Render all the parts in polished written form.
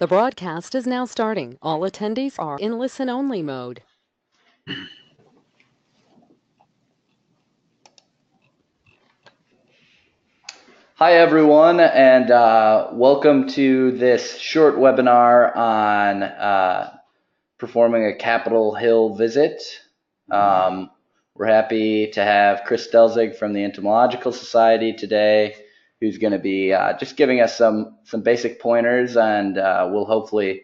The broadcast is now starting. All attendees are in listen-only mode. Hi everyone, and welcome to this short webinar on performing a Capitol Hill visit. We're happy to have Chris Stelzig from the Entomological Society today, who's going to be just giving us some basic pointers, and will hopefully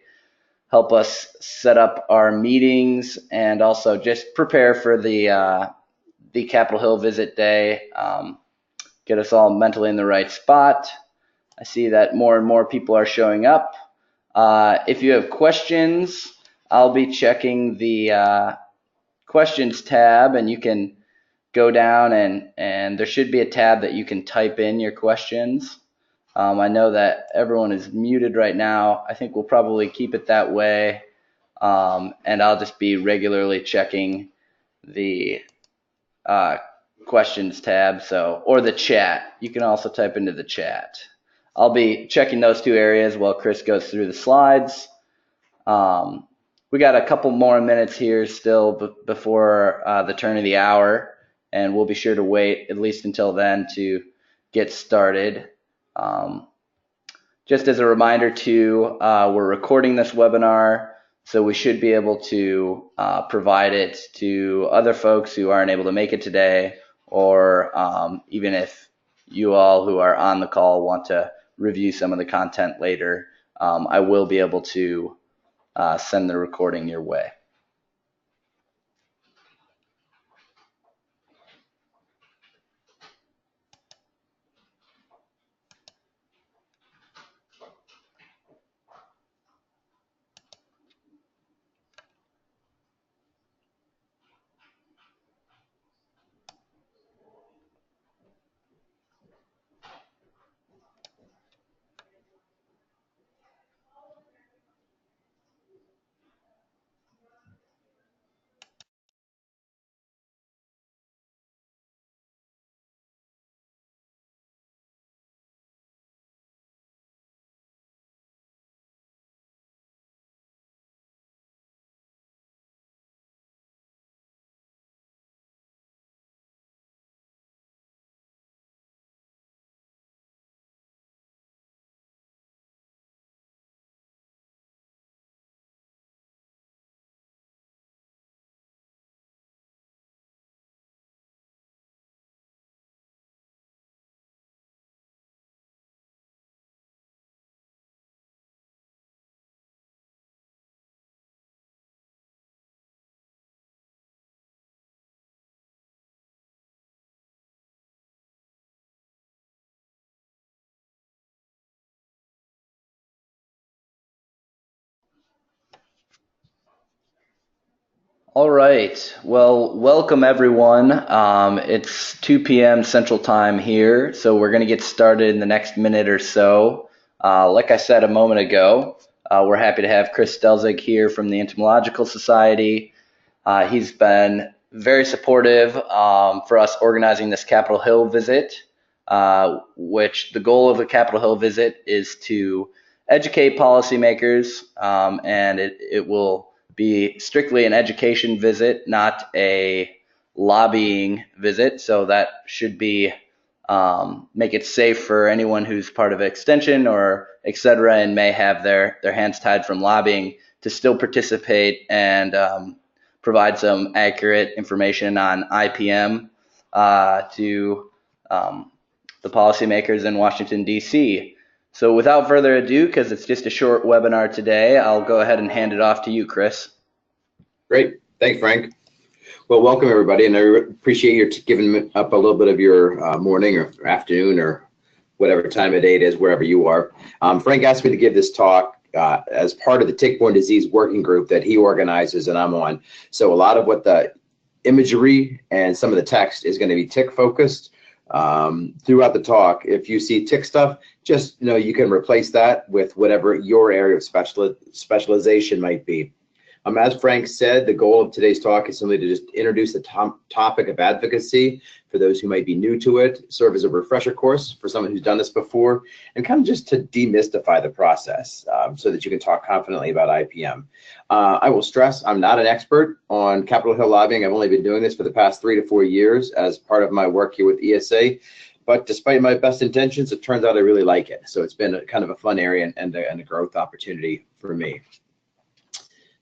help us set up our meetings and also just prepare for the Capitol Hill visit day. Get us all mentally in the right spot. I see that more and more people are showing up. If you have questions, I'll be checking the questions tab, and you can go down and there should be a tab that you can type in your questions. I know that everyone is muted right now. I think we'll probably keep it that way, and I'll just be regularly checking the questions tab, or the chat. You can also type into the chat. I'll be checking those two areas while Chris goes through the slides. We got a couple more minutes here still before the turn of the hour, and we'll be sure to wait at least until then to get started. Just as a reminder too, we're recording this webinar, so we should be able to provide it to other folks who aren't able to make it today, or even if you all who are on the call want to review some of the content later, I will be able to send the recording your way. All right. Well, welcome everyone. It's 2 p.m. Central Time here, so we're going to get started in the next minute or so. Like I said a moment ago, we're happy to have Chris Stelzig here from the Entomological Society. He's been very supportive for us organizing this Capitol Hill visit, which the goal of the Capitol Hill visit is to educate policymakers, and it will be strictly an education visit, not a lobbying visit. So that should be make it safe for anyone who's part of Extension or et cetera and may have their hands tied from lobbying to still participate and provide some accurate information on IPM to the policymakers in Washington, D.C. So without further ado, because it's just a short webinar today, I'll go ahead and hand it off to you, Chris. Great. Thanks, Frank. Well, welcome, everybody, and I appreciate you giving up a little bit of your morning or afternoon or whatever time of day it is, wherever you are. Frank asked me to give this talk as part of the tick-borne disease working group that he organizes and I'm on. So a lot of what the imagery and some of the text is going to be tick-focused. Throughout the talk, if you see tick stuff, just know you can replace that with whatever your area of specialization might be. As Frank said, the goal of today's talk is simply to just introduce the topic of advocacy for those who might be new to it, serve as a refresher course for someone who's done this before, and kind of just to demystify the process so that you can talk confidently about IPM. I will stress I'm not an expert on Capitol Hill lobbying. I've only been doing this for the past 3 to 4 years as part of my work here with ESA. But despite my best intentions, it turns out I really like it. So it's been kind of a fun area and a growth opportunity for me.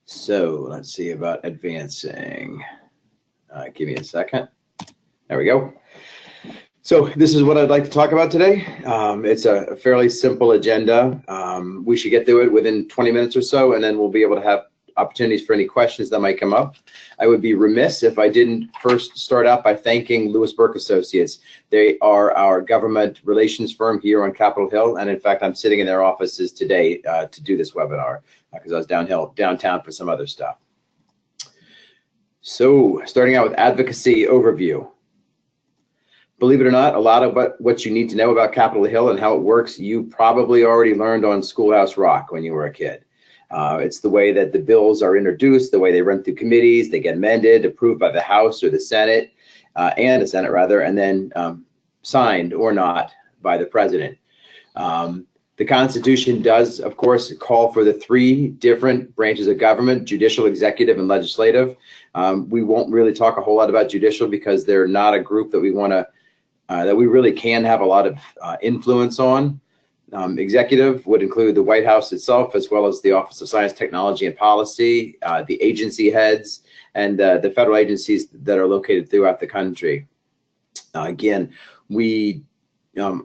So let's see about advancing. Give me a second. There we go. So this is what I'd like to talk about today. It's a fairly simple agenda. We should get through it within 20 minutes or so, and then we'll be able to have opportunities for any questions that might come up. I would be remiss if I didn't first start out by thanking Lewis Burke Associates. They are our government relations firm here on Capitol Hill, and in fact, I'm sitting in their offices today to do this webinar because I was downtown for some other stuff. So, starting out with Advocacy Overview. Believe it or not, a lot of what you need to know about Capitol Hill and how it works, you probably already learned on Schoolhouse Rock when you were a kid. It's the way that the bills are introduced, the way they run through committees, they get amended, approved by the House or the Senate, and the Senate rather, and then signed or not by the President. The Constitution does, of course, call for the 3 different branches of government: judicial, executive, and legislative. We won't really talk a whole lot about judicial because they're not a group that we want to, that we really can have a lot of influence on. Executive would include the White House itself, as well as the Office of Science, Technology, and Policy, the agency heads, and the federal agencies that are located throughout the country. Again,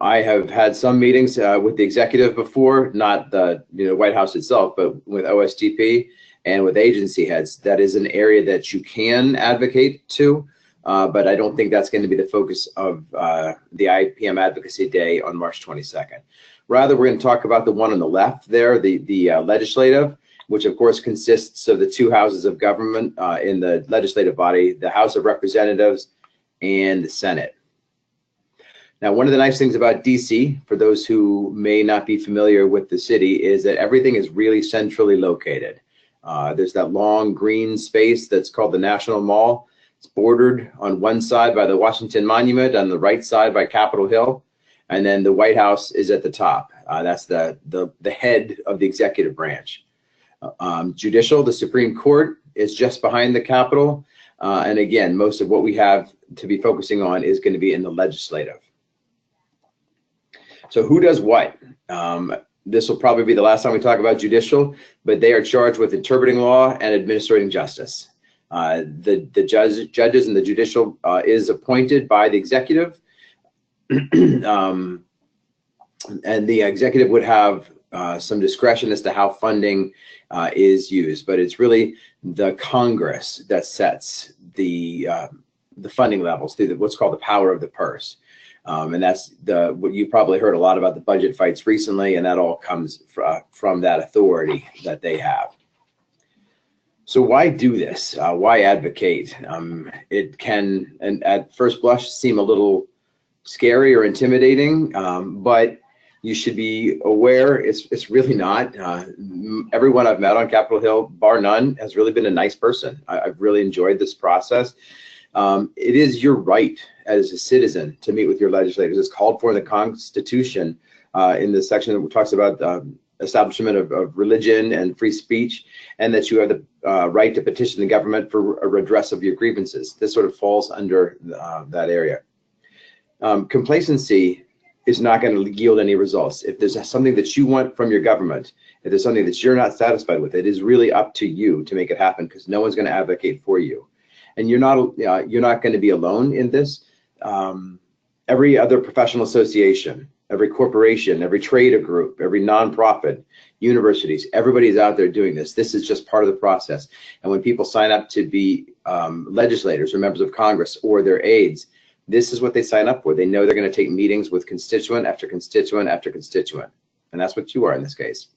I have had some meetings with the executive before, not the White House itself, but with OSTP and with agency heads. That is an area that you can advocate to, but I don't think that's going to be the focus of the IPM Advocacy Day on March 22nd. Rather, we're going to talk about the one on the left there, the legislative, which of course consists of the 2 houses of government in the legislative body, the House of Representatives and the Senate. Now, one of the nice things about DC, for those who may not be familiar with the city, is that everything is really centrally located. There's that long green space that's called the National Mall. It's bordered on one side by the Washington Monument, on the right side by Capitol Hill, and then the White House is at the top. That's the head of the executive branch. Judicial, the Supreme Court, is just behind the Capitol. And again, most of what we have to be focusing on is going to be in the legislative. So who does what? This will probably be the last time we talk about judicial, but they are charged with interpreting law and administering justice. The judges and the judicial is appointed by the executive. And the executive would have some discretion as to how funding is used, but it's really the Congress that sets the funding levels through what's called the power of the purse. And that's what you probably heard a lot about the budget fights recently, and that all comes from that authority that they have. So why do this? Why advocate? It can, and at first blush, seem a little scary or intimidating, but you should be aware it's really not. Everyone I've met on Capitol Hill, bar none, has really been a nice person. I've really enjoyed this process. It is your right as a citizen to meet with your legislators. It's called for in the Constitution in the section that talks about establishment of religion and free speech, and that you have the right to petition the government for a redress of your grievances. This sort of falls under that area. Complacency is not going to yield any results. If there's something that you want from your government, if there's something that you're not satisfied with, it is really up to you to make it happen, because no one's going to advocate for you. And you're not going to be alone in this. Every other professional association, every corporation, every trade group, every nonprofit, universities, everybody's out there doing this. This is just part of the process. And when people sign up to be legislators or members of Congress or their aides, this is what they sign up for. They know they're going to take meetings with constituent after constituent after constituent. And that's what you are in this case.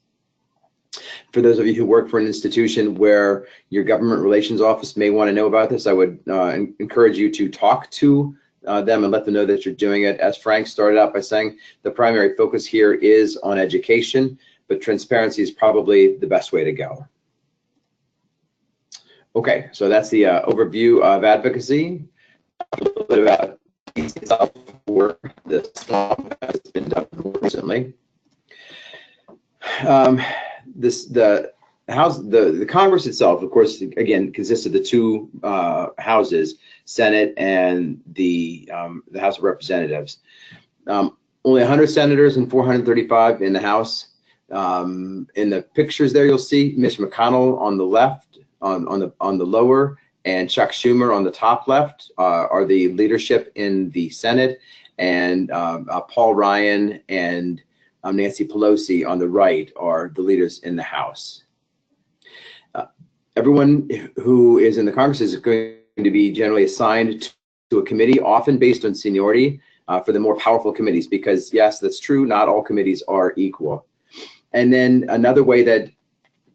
For those of you who work for an institution where your government relations office may want to know about this, I would encourage you to talk to them and let them know that you're doing it. As Frank started out by saying, the primary focus here is on education, but transparency is probably the best way to go. Okay, so that's the overview of advocacy. A little bit about itself for the swamp has been done recently. The Congress itself, of course, again consists of the two houses, Senate and the House of Representatives. Only 100 senators and 435 in the House. In the pictures there, you'll see Mitch McConnell on the left, on the lower, and Chuck Schumer on the top left are the leadership in the Senate, and Paul Ryan and Nancy Pelosi on the right are the leaders in the House. Everyone who is in the Congress is going to be generally assigned to a committee, often based on seniority, for the more powerful committees, because yes, that's true, not all committees are equal. And then another way that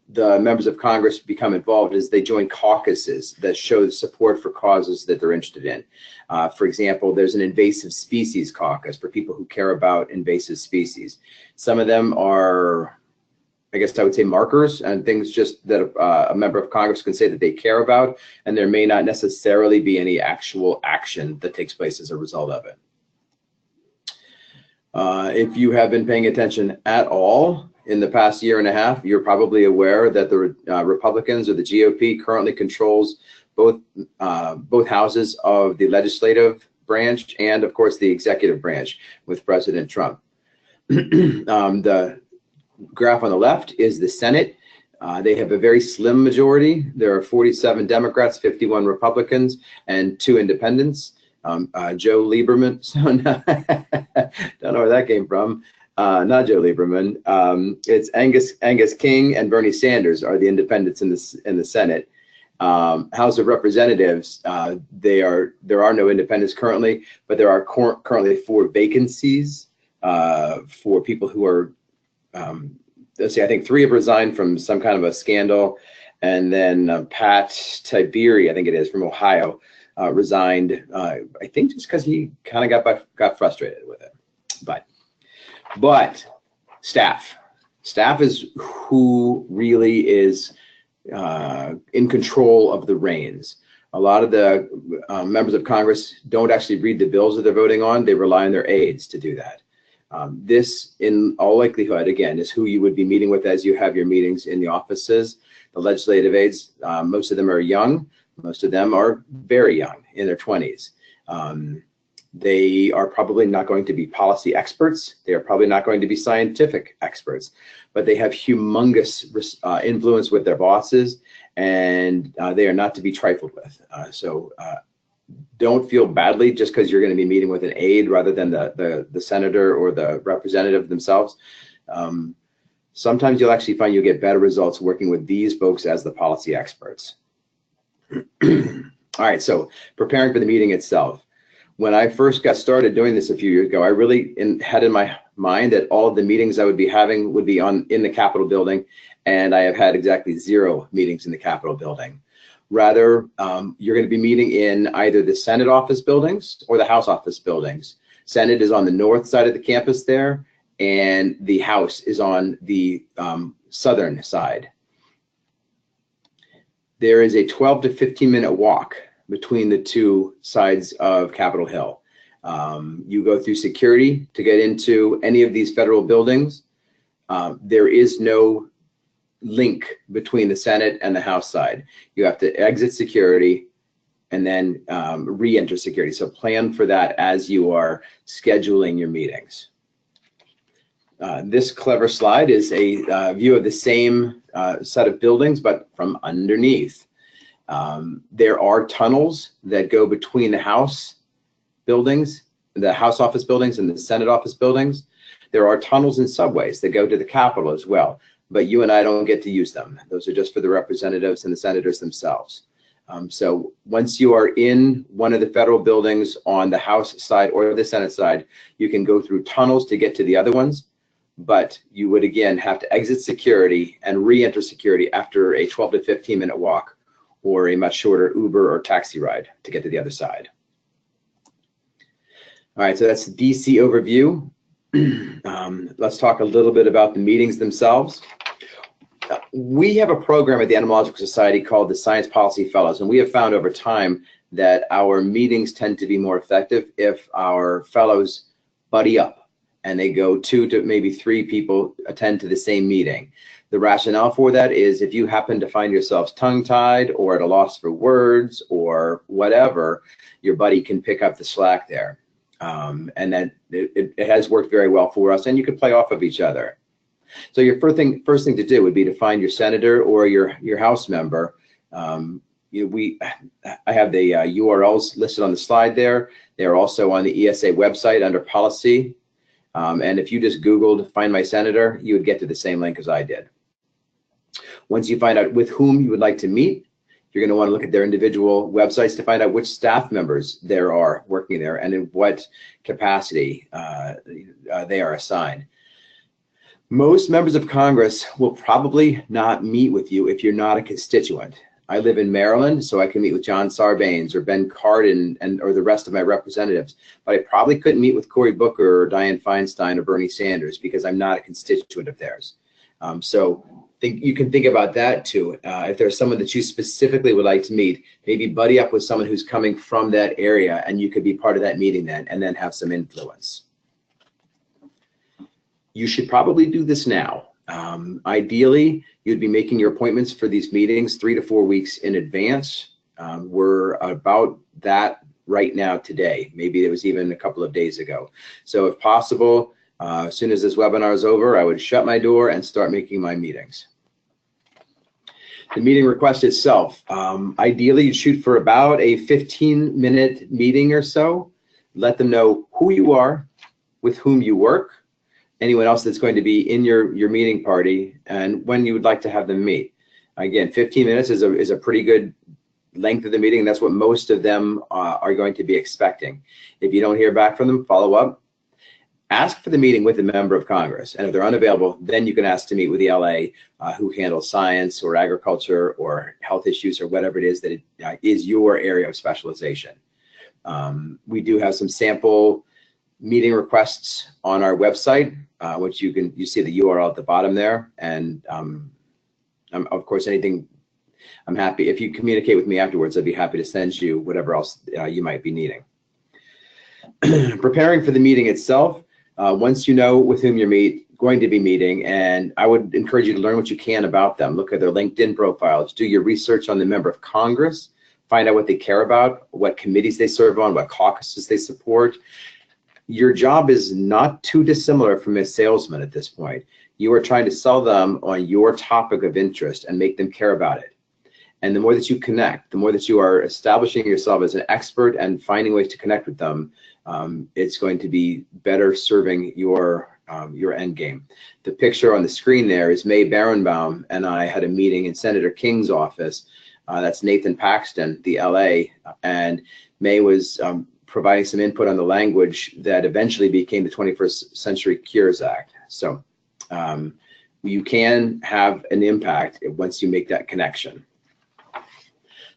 the members of Congress become involved is they join caucuses that show support for causes that they're interested in. For example, there's an invasive species caucus for people who care about invasive species. Some of them are, I guess I would say, markers and things just that a member of Congress can say that they care about, and there may not necessarily be any actual action that takes place as a result of it. If you have been paying attention at all in the past year and a half, you're probably aware that the Republicans, or the GOP, currently controls both houses of the legislative branch and, of course, the executive branch with President Trump. The graph on the left is the Senate. They have a very slim majority. There are 47 Democrats, 51 Republicans, and 2 independents. Joe Lieberman, don't know where that came from. Not Joe Lieberman. It's Angus King and Bernie Sanders are the independents in the Senate. House of Representatives, there are no independents currently, but there are currently 4 vacancies for people who are, let's see, I think 3 have resigned from some kind of a scandal, and then Pat Tiberi, I think it is, from Ohio, resigned, I think just because he kind of got frustrated with it. But staff is who really is in control of the reins. A lot of the members of Congress don't actually read the bills that they're voting on. They rely on their aides to do that. This, in all likelihood, again, is who you would be meeting with as you have your meetings in the offices. The legislative aides, most of them are young. Most of them are very young, in their 20s. They are probably not going to be policy experts. They are probably not going to be scientific experts, but they have humongous influence with their bosses, and they are not to be trifled with. So don't feel badly just because you're going to be meeting with an aide rather than the senator or the representative themselves. Sometimes you'll actually find you'll get better results working with these folks as the policy experts. All right, so preparing for the meeting itself. When I first got started doing this a few years ago, I really had in my mind that all of the meetings I would be having would be in the Capitol building, and I have had exactly 0 meetings in the Capitol building. Rather, you're going to be meeting in either the Senate office buildings or the House office buildings. Senate is on the north side of the campus there, and the House is on the southern side. There is a 12 to 15 minute walk between the 2 sides of Capitol Hill. You go through security to get into any of these federal buildings. There is no link between the Senate and the House side. You have to exit security and then re-enter security. So plan for that as you are scheduling your meetings. This clever slide is a view of the same set of buildings, but from underneath. There are tunnels that go between the House buildings, the House office buildings, and the Senate office buildings. There are tunnels and subways that go to the Capitol as well, but you and I don't get to use them. Those are just for the representatives and the senators themselves. So once you are in one of the federal buildings on the House side or the Senate side, you can go through tunnels to get to the other ones, but you would again have to exit security and re-enter security after a 12 to 15 minute walk or a much shorter Uber or taxi ride to get to the other side. All right, so that's the DC overview. Let's talk a little bit about the meetings themselves. We have a program at the Entomological Society called the Science Policy Fellows, and we have found over time that our meetings tend to be more effective if our fellows buddy up and they go 2 to maybe 3 people attend to the same meeting. The rationale for that is if you happen to find yourselves tongue-tied or at a loss for words or whatever, your buddy can pick up the slack there. And that it has worked very well for us, and you can play off of each other. So your first thing to do would be to find your senator or your House member. I have the URLs listed on the slide there. They're also on the ESA website under policy. And if you just Googled find my senator, you would get to the same link as I did. Once you find out with whom you would like to meet, you're going to want to look at their individual websites to find out which staff members there are working there and in what capacity they are assigned. Most members of Congress will probably not meet with you if you're not a constituent. I live in Maryland, so I can meet with John Sarbanes or Ben Cardin or the rest of my representatives, but I probably couldn't meet with Cory Booker or Dianne Feinstein or Bernie Sanders because I'm not a constituent of theirs. So you can think about that too. If there's someone that you specifically would like to meet, maybe buddy up with someone who's coming from that area, and you could be part of that meeting then, and then have some influence. You should probably do this now. Ideally, you'd be making your appointments for these meetings 3 to 4 weeks in advance. We're about that right now today. Maybe it was even a couple of days ago. So if possible, as soon as this webinar is over, I would shut my door and start making my meetings. The meeting request itself, ideally you'd shoot for about a 15-minute meeting or so. Let them know who you are, with whom you work, anyone else that's going to be in your meeting party, and when you would like to have them meet. Again, 15 minutes is a pretty good length of the meeting, and that's what most of them are going to be expecting. If you don't hear back from them, follow up. Ask for the meeting with a member of Congress, and if they're unavailable, then you can ask to meet with the LA who handles science or agriculture or health issues or whatever it is that is your area of specialization. We do have some sample meeting requests on our website, which you see the URL at the bottom there, and of course anything, I'm happy if you communicate with me afterwards. I'd be happy to send you whatever else you might be needing. Preparing for the meeting itself, once you know with whom you're going to be meeting, and I would encourage you to learn what you can about them. Look at their LinkedIn profiles, do your research on the member of Congress, find out what they care about, what committees they serve on, what caucuses they support. Your job is not too dissimilar from a salesman at this point. You are trying to sell them on your topic of interest and make them care about it. And the more that you connect, the more that you are establishing yourself as an expert and finding ways to connect with them, it's going to be better serving your end game. The picture on the screen there is May Barenbaum and I had a meeting in Senator King's office. That's Nathan Paxton, the LA, and May was providing some input on the language that eventually became the 21st Century Cures Act. So you can have an impact once you make that connection.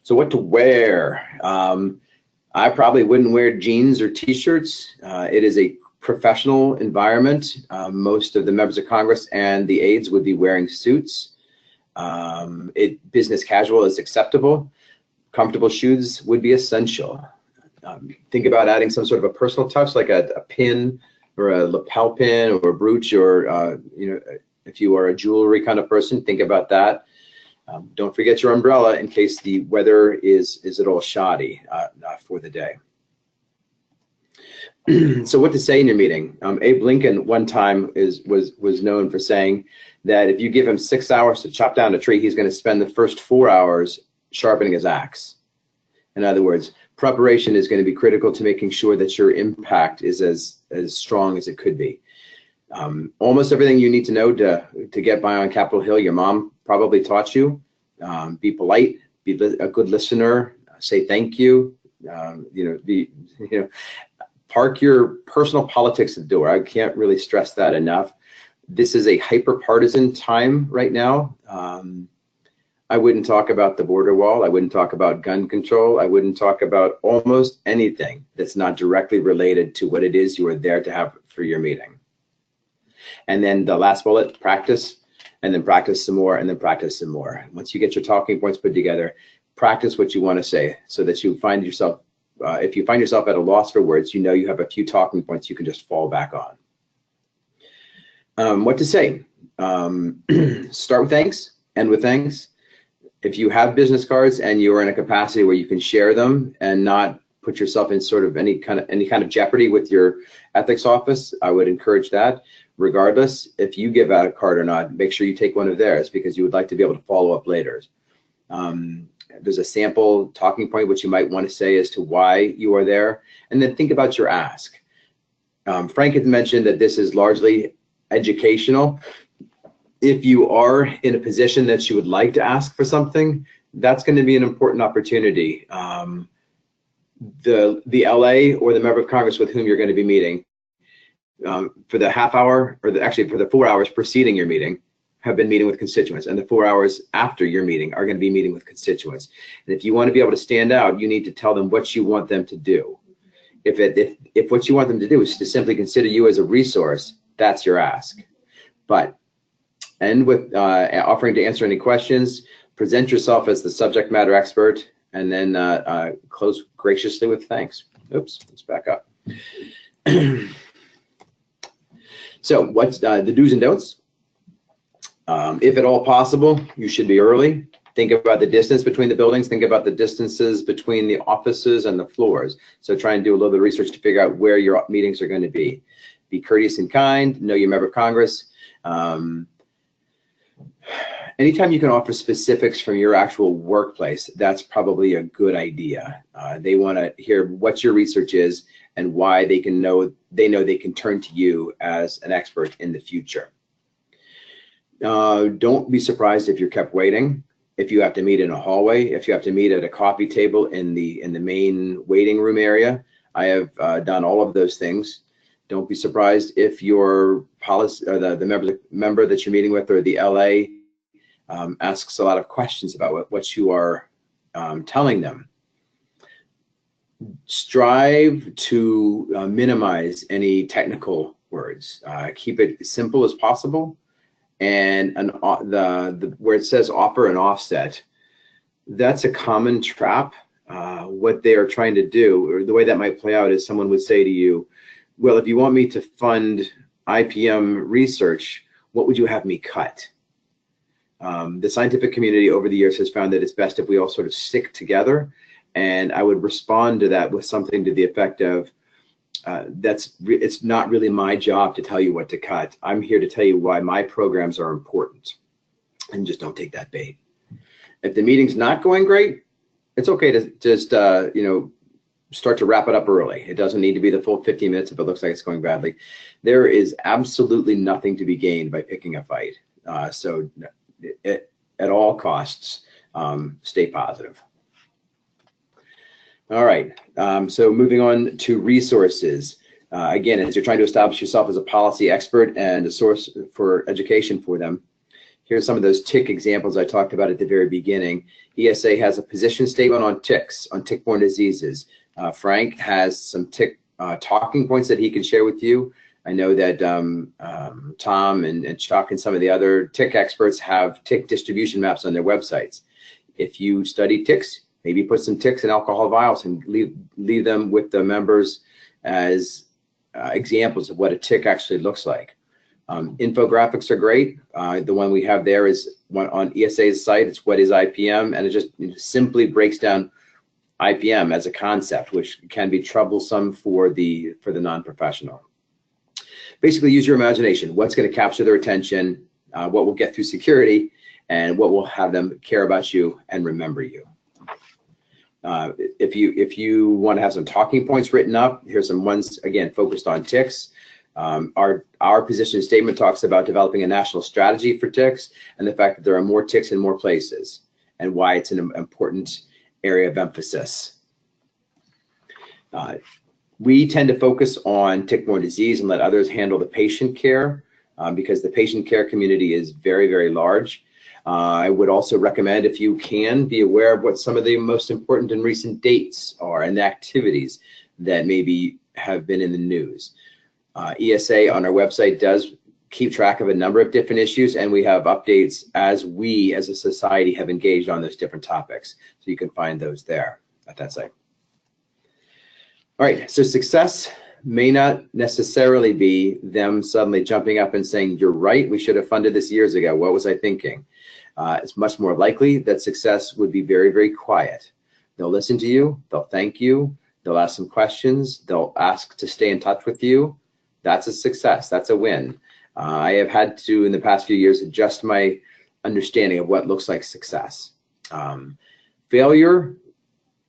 So what to wear? I probably wouldn't wear jeans or t-shirts. It is a professional environment. Most of the members of Congress and the aides would be wearing suits. Business casual is acceptable. Comfortable shoes would be essential. Think about adding some sort of a personal touch, like a pin or a lapel pin or a brooch, or if you are a jewelry kind of person, think about that. Don't forget your umbrella in case the weather is at all shoddy for the day. So what to say in your meeting? Abe Lincoln one time was known for saying that if you give him 6 hours to chop down a tree, he's going to spend the first 4 hours sharpening his axe. In other words, preparation is going to be critical to making sure that your impact is as strong as it could be. Almost everything you need to know to get by on Capitol Hill, your mom probably taught you. Be polite, be a good listener, say thank you. Park your personal politics at the door. I can't really stress that enough. This is a hyper-partisan time right now. I wouldn't talk about the border wall. I wouldn't talk about gun control. I wouldn't talk about almost anything that's not directly related to what it is you are there to have for your meeting. And then the last bullet, practice. and then practice some more, and then practice some more. Once you get your talking points put together, practice what you want to say so that you find yourself, if you find yourself at a loss for words, you know you have a few talking points you can just fall back on. What to say? Start with thanks, end with thanks. If you have business cards and you're in a capacity where you can share them and not put yourself in sort of any kind of jeopardy with your ethics office, I would encourage that. Regardless, if you give out a card or not, make sure you take one of theirs because you would like to be able to follow up later. There's a sample talking point which you might want to say as to why you are there, and then think about your ask. Frank had mentioned that this is largely educational. If you are in a position that you would like to ask for something, that's going to be an important opportunity. The LA or the member of Congress with whom you're going to be meeting for the half hour, or actually for the 4 hours preceding your meeting, have been meeting with constituents, and the 4 hours after your meeting are going to be meeting with constituents. And if you want to be able to stand out, you need to tell them what you want them to do. If what you want them to do is to simply consider you as a resource, that's your ask. But end with offering to answer any questions, present yourself as the subject matter expert, and then close graciously with thanks. Oops, let's back up. So what's the do's and don'ts? If at all possible, you should be early. Think about the distance between the buildings. Think about the distances between the offices and the floors. So try and do a little bit of research to figure out where your meetings are going to be. Be courteous and kind. Know your member of Congress. Anytime you can offer specifics from your actual workplace, that's probably a good idea. They want to hear what your research is and why they know they can turn to you as an expert in the future. Don't be surprised if you're kept waiting. If you have to meet in a hallway, if you have to meet at a coffee table in the main waiting room area, I have done all of those things. Don't be surprised if your policy or the member that you're meeting with or the LA asks a lot of questions about what you are telling them. Strive to minimize any technical words. Keep it as simple as possible. And where it says offer and offset, that's a common trap. What they are trying to do, or the way that might play out, is someone would say to you, well, if you want me to fund IPM research, what would you have me cut? The scientific community over the years has found that it's best if we all sort of stick together. And I would respond to that with something to the effect of, it's not really my job to tell you what to cut. I'm here to tell you why my programs are important, and just don't take that bait. If the meeting's not going great, it's okay to just start to wrap it up early. It doesn't need to be the full 50 minutes if it looks like it's going badly. There is absolutely nothing to be gained by picking a fight. So at all costs, stay positive. All right, so moving on to resources. Again, as you're trying to establish yourself as a policy expert and a source for education for them, here's some of those tick examples I talked about at the very beginning. ESA has a position statement on ticks, on tick-borne diseases. Frank has some tick talking points that he can share with you. I know that Tom and Chuck and some of the other tick experts have tick distribution maps on their websites. If you study ticks, maybe put some ticks in alcohol vials and leave them with the members as examples of what a tick actually looks like. Infographics are great. The one we have there is one on ESA's site. It's What is IPM? And it simply breaks down IPM as a concept, which can be troublesome for the non-professional. Basically, use your imagination. What's going to capture their attention? What will get through security? And what will have them care about you and remember you? If you want to have some talking points written up, here's some ones, again, focused on ticks. Our position statement talks about developing a national strategy for ticks and the fact that there are more ticks in more places and why it's an important area of emphasis. We tend to focus on tick-borne disease and let others handle the patient care because the patient care community is very, very large. I would also recommend, if you can, be aware of what some of the most important and recent dates are and the activities that maybe have been in the news. ESA on our website does keep track of a number of different issues, and we have updates as we as a society have engaged on those different topics. So you can find those there at that site. All right, so success may not necessarily be them suddenly jumping up and saying, you're right, we should have funded this years ago. What was I thinking? It's much more likely that success would be very, very quiet. They'll listen to you, they'll thank you, they'll ask some questions, they'll ask to stay in touch with you. That's a success, that's a win. I have had to, in the past few years, adjust my understanding of what looks like success. Failure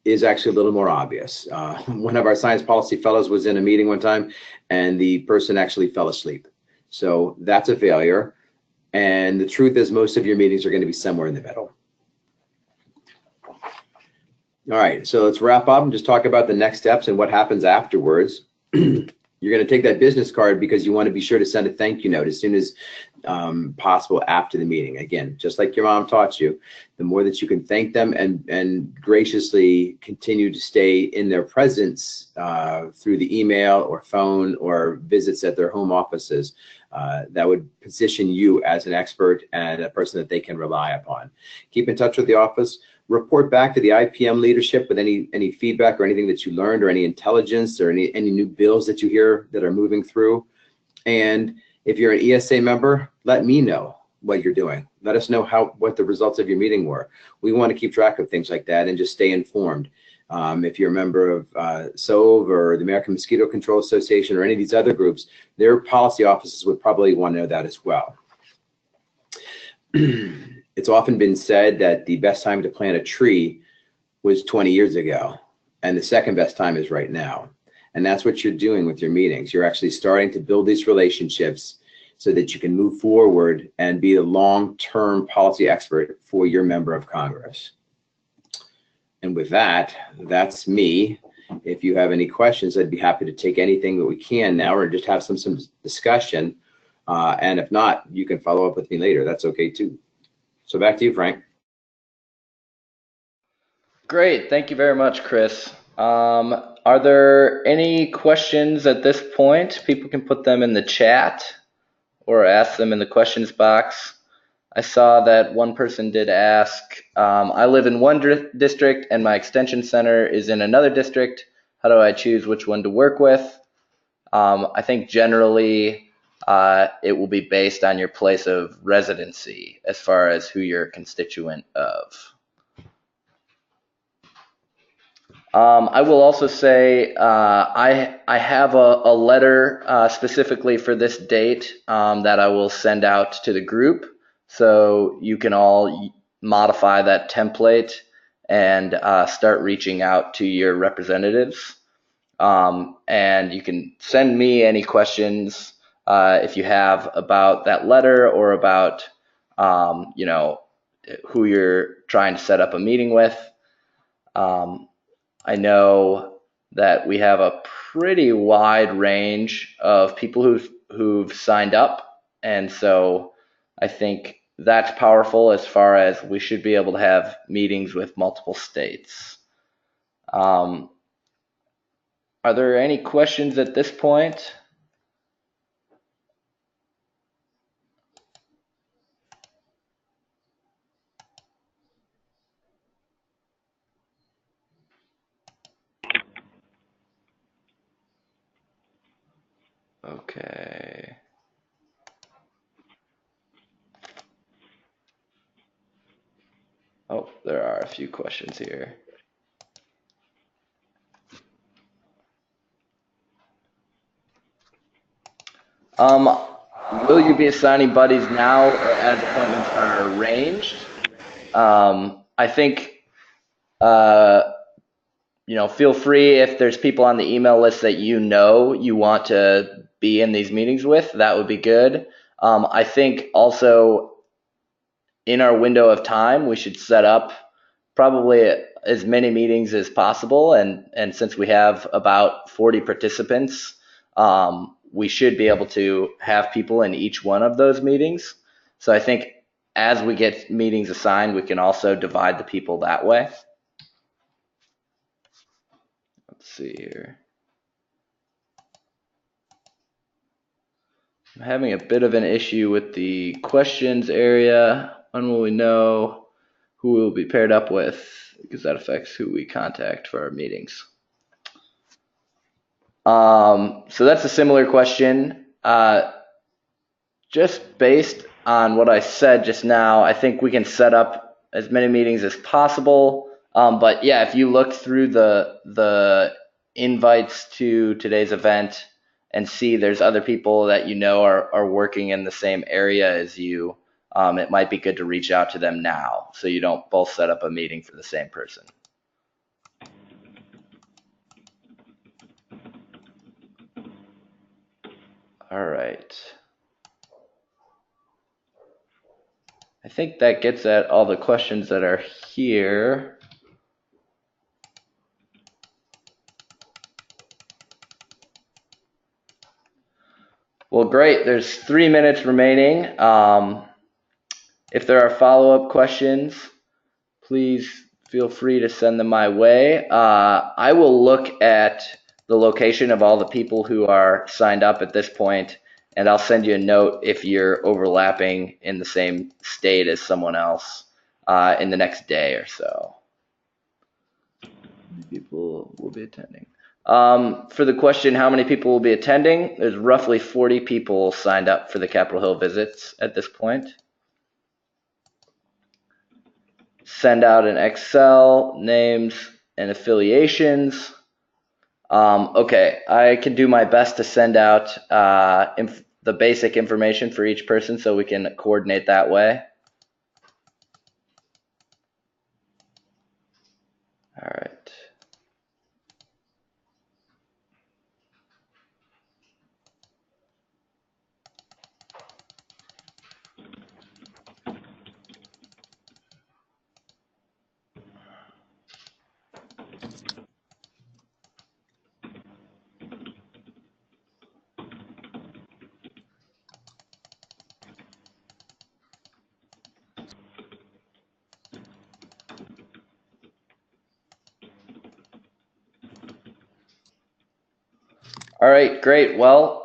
is actually a little more obvious. One of our science policy fellows was in a meeting one time, and the person actually fell asleep. So that's a failure. And the truth is, most of your meetings are going to be somewhere in the middle. All right, so let's wrap up and just talk about the next steps and what happens afterwards. You're going to take that business card because you want to be sure to send a thank you note as soon as possible after the meeting. Again, just like your mom taught you, the more that you can thank them and graciously continue to stay in their presence through the email or phone or visits at their home offices, that would position you as an expert and a person that they can rely upon. Keep in touch with the office. Report back to the IPM leadership with any feedback or anything that you learned or any intelligence or any new bills that you hear that are moving through. And if you're an ESA member, let me know what you're doing. Let us know what the results of your meeting were. We want to keep track of things like that and just stay informed. If you're a member of SOVE or the American Mosquito Control Association or any of these other groups, their policy offices would probably want to know that as well. It's often been said that the best time to plant a tree was 20 years ago, and the second best time is right now. And that's what you're doing with your meetings. You're actually starting to build these relationships so that you can move forward and be a long-term policy expert for your member of Congress. And with that, that's me. If you have any questions, I'd be happy to take anything that we can now or just have some discussion. And if not, you can follow up with me later. That's okay too. So back to you, Frank. Great, thank you very much, Chris. Are there any questions at this point? People can put them in the chat or ask them in the questions box. I saw that one person did ask, I live in one district and my extension center is in another district. How do I choose which one to work with? I think generally it will be based on your place of residency as far as who you're a constituent of. I will also say I have a letter specifically for this date that I will send out to the group, so you can all modify that template and start reaching out to your representatives. And you can send me any questions if you have about that letter or about who you're trying to set up a meeting with. I know that we have a pretty wide range of people who've signed up, and so I think that's powerful as far as we should be able to have meetings with multiple states. Are there any questions at this point? Okay. Oh, there are a few questions here. Will you be assigning buddies now or as appointments are arranged? I think, feel free if there's people on the email list that you want to be in these meetings with, that would be good. I think also in our window of time, we should set up probably as many meetings as possible. And since we have about 40 participants, we should be able to have people in each one of those meetings. So I think as we get meetings assigned, we can also divide the people that way. Let's see here. I'm having a bit of an issue with the questions area. When will we know who we'll be paired up with? Because that affects who we contact for our meetings. So that's a similar question. Just based on what I said just now, I think we can set up as many meetings as possible. But yeah, if you look through the invites to today's event and see there's other people that you know are working in the same area as you, it might be good to reach out to them now so you don't both set up a meeting for the same person. All right. I think that gets at all the questions that are here. Well, great. There's 3 minutes remaining. If there are follow-up questions, please feel free to send them my way. I will look at the location of all the people who are signed up at this point, and I'll send you a note if you're overlapping in the same state as someone else in the next day or so. People will be attending. For the question, how many people will be attending? There's roughly 40 people signed up for the Capitol Hill visits at this point. Send out an Excel, names and affiliations. Okay, I can do my best to send out the basic information for each person so we can coordinate that way. All right. All right, great. Well,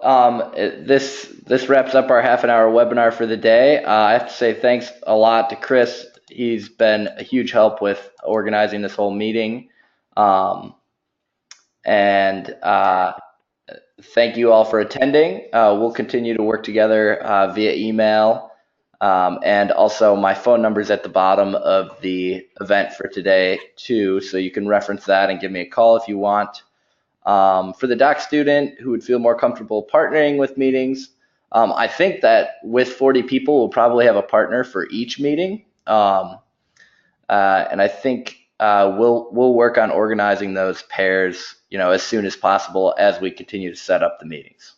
this wraps up our half-an-hour webinar for the day. I have to say thanks a lot to Chris. He's been a huge help with organizing this whole meeting. And thank you all for attending. We'll continue to work together via email. And also my phone number is at the bottom of the event for today too, so you can reference that and give me a call if you want. For the doc student who would feel more comfortable partnering with meetings, I think that with 40 people, we'll probably have a partner for each meeting. And I think we'll work on organizing those pairs, as soon as possible as we continue to set up the meetings.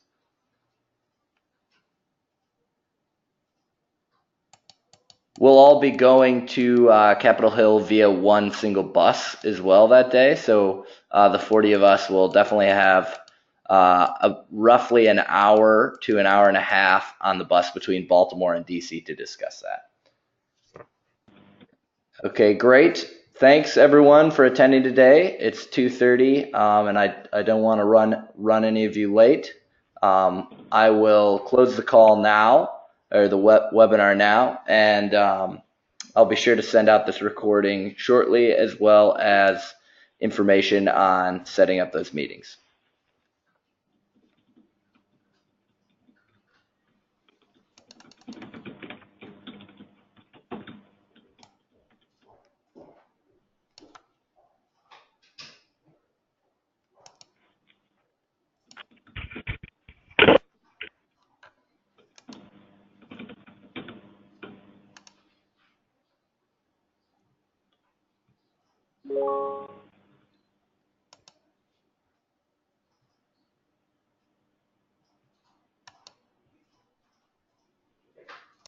We'll all be going to Capitol Hill via one single bus as well that day. So the 40 of us will definitely have roughly an hour to an hour and a half on the bus between Baltimore and DC to discuss that. Okay, great. Thanks everyone for attending today. It's 2:30, and I don't want to run any of you late. I will close the call now, or the webinar now, and I'll be sure to send out this recording shortly, as well as information on setting up those meetings.